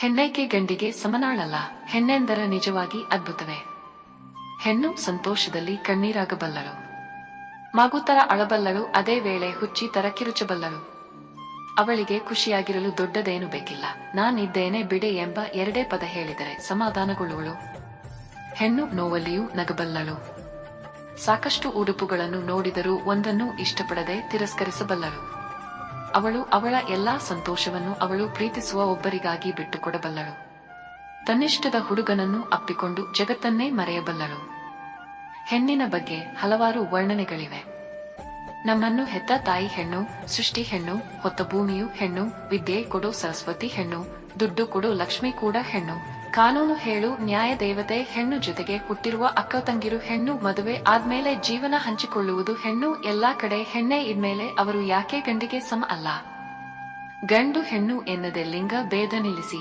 ಹೆಣ್ಣೈಕೆ ಗಂಡಿಗೆ ಸಮನಾಳಲ್ಲ. ಹೆಣ್ಣೆಂದರ ನಿಜವಾಗಿ ಅದ್ಭುತವೇ. ಹೆಣ್ಣು ಸಂತೋಷದಲ್ಲಿ ಕಣ್ಣೀರಾಗಬಲ್ಲಳು, ಮಗುತರ ಅಳಬಲ್ಲಳು, ಅದೇ ವೇಳೆ ಹುಚ್ಚಿ ತರ ಕಿರುಚಬಲ್ಲಳು. ಅವಳಿಗೆ ಖುಷಿಯಾಗಿರಲು ದೊಡ್ಡದೇನು ಬೇಕಿಲ್ಲ. ನಾನಿದ್ದೇನೆ ಬಿಡೆ ಎಂಬ ಎರಡೇ ಪದ ಹೇಳಿದರೆ ಸಮಾಧಾನಗೊಳ್ಳುವಳು. ಹೆಣ್ಣು ನೋವಲ್ಲಿಯೂ ನಗಬಲ್ಲಳು. ಸಾಕಷ್ಟು ಉಡುಪುಗಳನ್ನು ನೋಡಿದರೂ ಒಂದನ್ನೂ ಇಷ್ಟಪಡದೆ ತಿರಸ್ಕರಿಸಬಲ್ಲಳು. ಅವಳು ಅವಳ ಎಲ್ಲಾ ಸಂತೋಷವನ್ನು ಅವಳು ಪ್ರೀತಿಸುವ ಒಬ್ಬರಿಗಾಗಿ ಬಿಟ್ಟುಕೊಡಬಲ್ಲಳು. ತನ್ನಿಷ್ಟದ ಹುಡುಗನನ್ನು ಅಪ್ಪಿಕೊಂಡು ಜಗತ್ತನ್ನೇ ಮರೆಯಬಲ್ಲಳು. ಹೆಣ್ಣಿನ ಬಗ್ಗೆ ಹಲವಾರು ವರ್ಣನೆಗಳಿವೆ. ನಮ್ಮನ್ನು ಹೆತ್ತ ತಾಯಿ ಹೆಣ್ಣು, ಸೃಷ್ಟಿ ಹೆಣ್ಣು, ಹೊತ್ತ ಭೂಮಿಯು ಹೆಣ್ಣು, ವಿದ್ಯೆ ಕೊಡೋ ಸರಸ್ವತಿ ಹೆಣ್ಣು, ದುಡ್ಡು ಕೊಡೋ ಲಕ್ಷ್ಮಿ ಕೂಡ ಹೆಣ್ಣು, ಕಾನೂನು ಹೇಳು ನ್ಯಾಯ ದೇವತೆ ಹೆಣ್ಣು, ಜೊತೆಗೆ ಹುಟ್ಟಿರುವ ಅಕ್ಕ ತಂಗಿರು ಹೆಣ್ಣು, ಮದುವೆ ಆದ್ಮೇಲೆ ಜೀವನ ಹಂಚಿಕೊಳ್ಳುವುದು ಹೆಣ್ಣು, ಎಲ್ಲಾ ಕಡೆ ಹೆಣ್ಣೆ ಇದ್ಮೇಲೆ ಅವರು ಯಾಕೆ ಗಂಡಿಗೆ ಸಮ ಅಲ್ಲ? ಗಂಡು ಹೆಣ್ಣು ಎನ್ನದೆ ಲಿಂಗ ಭೇದ ನಿಲ್ಲಿಸಿ